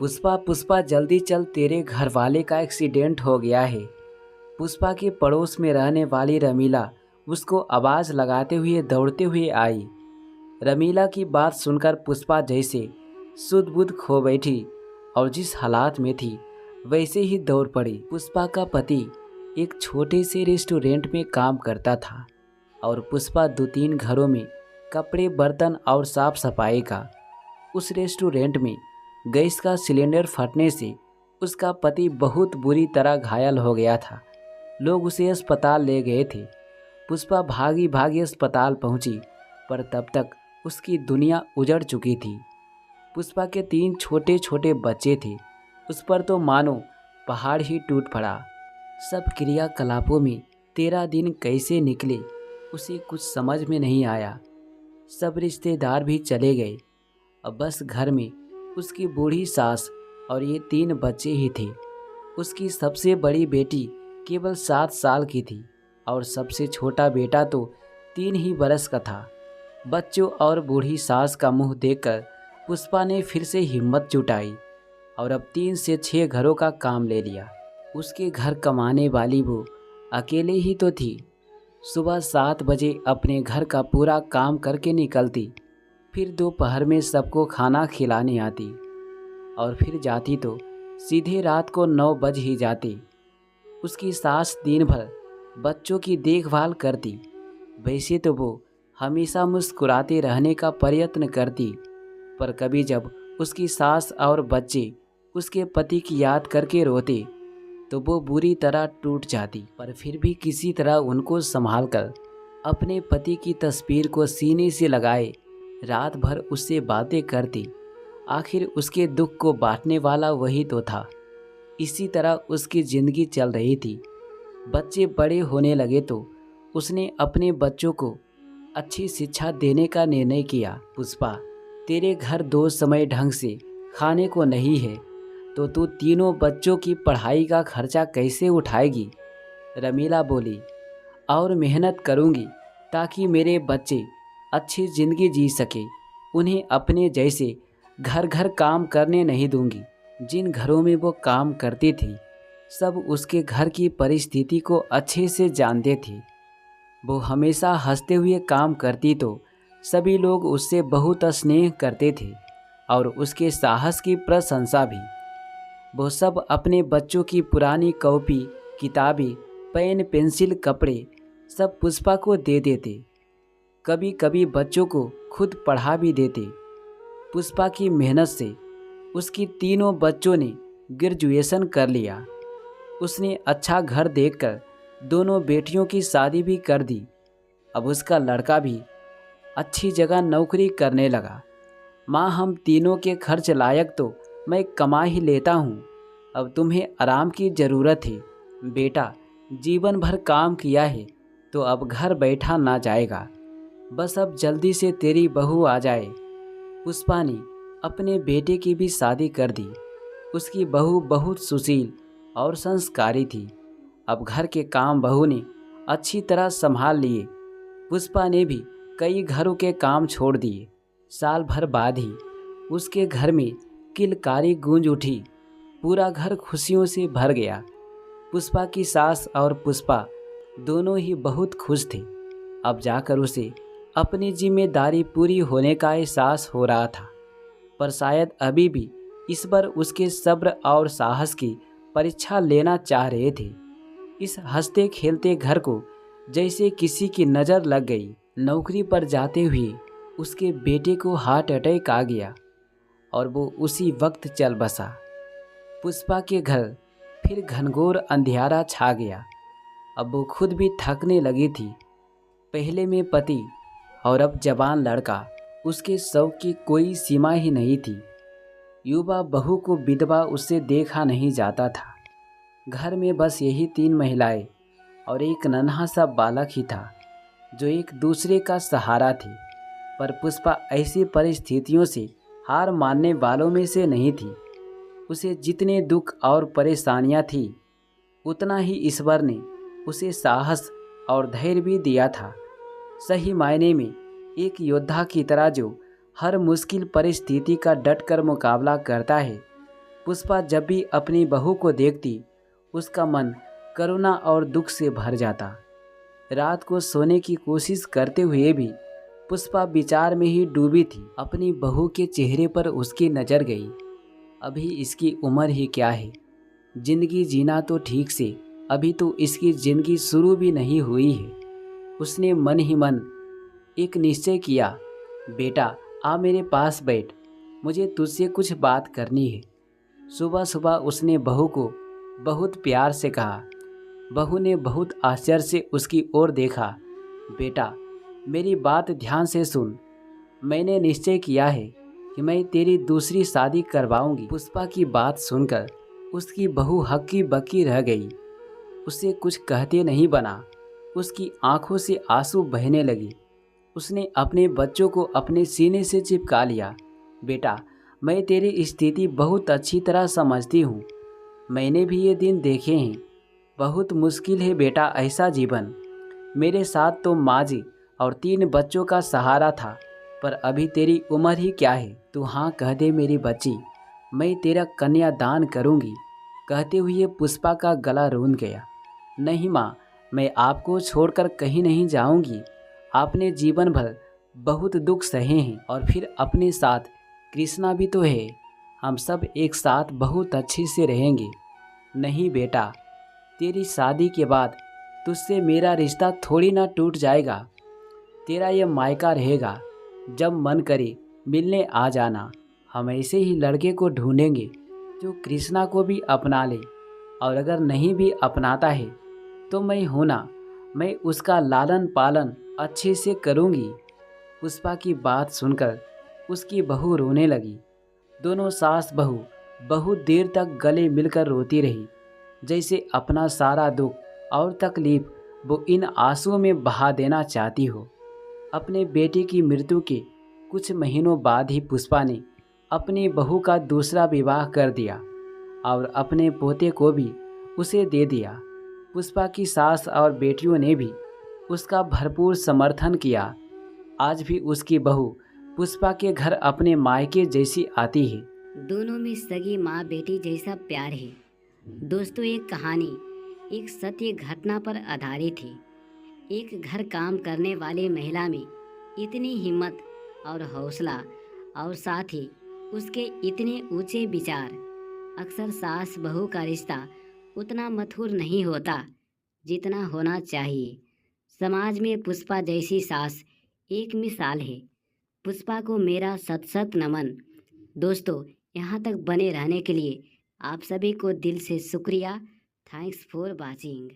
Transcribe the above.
पुष्पा पुष्पा जल्दी चल, तेरे घर वाले का एक्सीडेंट हो गया है। पुष्पा के पड़ोस में रहने वाली रमीला उसको आवाज़ लगाते हुए दौड़ते हुए आई। रमीला की बात सुनकर पुष्पा जैसे सुध बुध खो बैठी और जिस हालात में थी वैसे ही दौड़ पड़ी। पुष्पा का पति एक छोटे से रेस्टोरेंट में काम करता था और पुष्पा 2-3 घरों में कपड़े, बर्तन और साफ सफाई का। उस रेस्टोरेंट में गैस का सिलेंडर फटने से उसका पति बहुत बुरी तरह घायल हो गया था। लोग उसे अस्पताल ले गए थे। पुष्पा भागी भागी अस्पताल पहुंची, पर तब तक उसकी दुनिया उजड़ चुकी थी। पुष्पा के 3 छोटे छोटे बच्चे थे। उस पर तो मानो पहाड़ ही टूट पड़ा। सब क्रियाकलापों में 13 दिन कैसे निकले उसे कुछ समझ में नहीं आया। सब रिश्तेदार भी चले गए। अब बस घर में उसकी बूढ़ी सास और ये 3 बच्चे ही थे। उसकी सबसे बड़ी बेटी केवल 7 साल की थी और सबसे छोटा बेटा तो 3 ही बरस का था। बच्चों और बूढ़ी सास का मुंह देखकर पुष्पा ने फिर से हिम्मत जुटाई और अब 3 से 6 घरों का काम ले लिया। उसके घर कमाने वाली वो अकेले ही तो थी। सुबह 7 बजे अपने घर का पूरा काम करके निकलती, फिर दोपहर में सबको खाना खिलाने आती और फिर जाती तो सीधे रात को 9 बज ही जाती। उसकी सास दिन भर बच्चों की देखभाल करती। वैसे तो वो हमेशा मुस्कुराते रहने का प्रयत्न करती, पर कभी जब उसकी सास और बच्चे उसके पति की याद करके रोते तो वो बुरी तरह टूट जाती। पर फिर भी किसी तरह उनको संभालकर अपने पति की तस्वीर को सीने से लगाए रात भर उससे बातें करती। आखिर उसके दुख को बांटने वाला वही तो था। इसी तरह उसकी ज़िंदगी चल रही थी। बच्चे बड़े होने लगे तो उसने अपने बच्चों को अच्छी शिक्षा देने का निर्णय किया। पुष्पा, तेरे घर 2 समय ढंग से खाने को नहीं है तो तू तीनों बच्चों की पढ़ाई का खर्चा कैसे उठाएगी? रमीला बोली। और मेहनत करूंगी ताकि मेरे बच्चे अच्छी ज़िंदगी जी सके। उन्हें अपने जैसे घर घर काम करने नहीं दूंगी। जिन घरों में वो काम करती थी सब उसके घर की परिस्थिति को अच्छे से जानते थे। वो हमेशा हंसते हुए काम करती तो सभी लोग उससे बहुत स्नेह करते थे और उसके साहस की प्रशंसा भी। वो सब अपने बच्चों की पुरानी कॉपी, किताबें, पेन, पेंसिल, कपड़े सब पुष्पा को दे देते। कभी कभी बच्चों को खुद पढ़ा भी देते। पुष्पा की मेहनत से उसकी तीनों बच्चों ने ग्रेजुएशन कर लिया। उसने अच्छा घर देखकर दोनों बेटियों की शादी भी कर दी। अब उसका लड़का भी अच्छी जगह नौकरी करने लगा। माँ, हम तीनों के खर्च लायक तो मैं कमा ही लेता हूँ। अब तुम्हें आराम की ज़रूरत है। बेटा, जीवन भर काम किया है तो अब घर बैठा ना जाएगा। बस अब जल्दी से तेरी बहू आ जाए। पुष्पा ने अपने बेटे की भी शादी कर दी। उसकी बहू बहुत सुशील और संस्कारी थी। अब घर के काम बहू ने अच्छी तरह संभाल लिए। पुष्पा ने भी कई घरों के काम छोड़ दिए। साल भर बाद ही उसके घर में किलकारी गूंज उठी। पूरा घर खुशियों से भर गया। पुष्पा की सास और पुष्पा दोनों ही बहुत खुश थे। अब जाकर उसे अपनी जिम्मेदारी पूरी होने का एहसास हो रहा था, पर शायद अभी भी इस बार उसके सब्र और साहस की परीक्षा लेना चाह रहे थे। इस हंसते खेलते घर को जैसे किसी की नज़र लग गई। नौकरी पर जाते हुए उसके बेटे को हार्ट अटैक आ गया और वो उसी वक्त चल बसा। पुष्पा के घर फिर घनघोर अंधियारा छा गया। अब वो खुद भी थकने लगी थी। पहले में पति और अब जवान लड़का, उसके शौक की कोई सीमा ही नहीं थी। युवा बहू को विधवा उससे देखा नहीं जाता था। घर में बस यही 3 महिलाएं और एक नन्हा सा बालक ही था जो एक दूसरे का सहारा थी। पर पुष्पा ऐसी परिस्थितियों से हार मानने वालों में से नहीं थी। उसे जितने दुख और परेशानियां थी उतना ही ईश्वर ने उसे साहस और धैर्य भी दिया था। सही मायने में एक योद्धा की तरह जो हर मुश्किल परिस्थिति का डटकर मुकाबला करता है, पुष्पा जब भी अपनी बहू को देखती उसका मन करुणा और दुख से भर जाता। रात को सोने की कोशिश करते हुए भी पुष्पा विचार में ही डूबी थी। अपनी बहू के चेहरे पर उसकी नज़र गई। अभी इसकी उम्र ही क्या है, जिंदगी जीना तो ठीक से, अभी तो इसकी जिंदगी शुरू भी नहीं हुई है। उसने मन ही मन एक निश्चय किया, बेटा आ मेरे पास बैठ, मुझे तुझसे कुछ बात करनी है। सुबह सुबह उसने बहू को बहुत प्यार से कहा। बहू ने बहुत आश्चर्य से उसकी ओर देखा। बेटा मेरी बात ध्यान से सुन, मैंने निश्चय किया है कि मैं तेरी दूसरी शादी करवाऊंगी। पुष्पा की बात सुनकर उसकी बहू हक्की बक्की रह गई। उसे कुछ कहते नहीं बना। उसकी आंखों से आंसू बहने लगी। उसने अपने बच्चों को अपने सीने से चिपका लिया। बेटा मैं तेरी स्थिति बहुत अच्छी तरह समझती हूँ, मैंने भी ये दिन देखे हैं। बहुत मुश्किल है बेटा ऐसा जीवन। मेरे साथ तो माँ जी और 3 बच्चों का सहारा था, पर अभी तेरी उम्र ही क्या है। तू हाँ कह दे मेरी बच्ची, मैं तेरा कन्यादान करूँगी। कहते हुए पुष्पा का गला रूंध गया। नहीं माँ, मैं आपको छोड़कर कहीं नहीं जाऊँगी। आपने जीवन भर बहुत दुख सहे हैं और फिर अपने साथ कृष्णा भी तो है। हम सब एक साथ बहुत अच्छे से रहेंगे। नहीं बेटा, तेरी शादी के बाद तुझसे मेरा रिश्ता थोड़ी ना टूट जाएगा। तेरा ये मायका रहेगा, जब मन करे मिलने आ जाना। हम ऐसे ही लड़के को ढूंढेंगे जो कृष्णा को भी अपना ले, और अगर नहीं भी अपनाता है तो मैं हूं ना, मैं उसका लालन पालन अच्छे से करूंगी। पुष्पा की बात सुनकर उसकी बहू रोने लगी। दोनों सास बहू बहुत देर तक गले मिलकर रोती रही, जैसे अपना सारा दुख और तकलीफ वो इन आंसुओं में बहा देना चाहती हो। अपने बेटे की मृत्यु के कुछ महीनों बाद ही पुष्पा ने अपनी बहू का दूसरा विवाह कर दिया और अपने पोते को भी उसे दे दिया। पुष्पा की सास और बेटियों ने भी उसका भरपूर समर्थन किया। आज भी उसकी बहू पुष्पा के घर अपने मायके जैसी आती है। दोनों में सगी माँ बेटी जैसा प्यार है। दोस्तों, एक कहानी एक सत्य घटना पर आधारित है। एक घर काम करने वाली महिला में इतनी हिम्मत और हौसला और साथ ही उसके इतने ऊंचे विचार। अक्सर सास बहू का रिश्ता उतना मधुर नहीं होता जितना होना चाहिए। समाज में पुष्पा जैसी सास एक मिसाल है। पुष्पा को मेरा सत सत नमन। दोस्तों, यहाँ तक बने रहने के लिए आप सभी को दिल से शुक्रिया। Thanks for watching.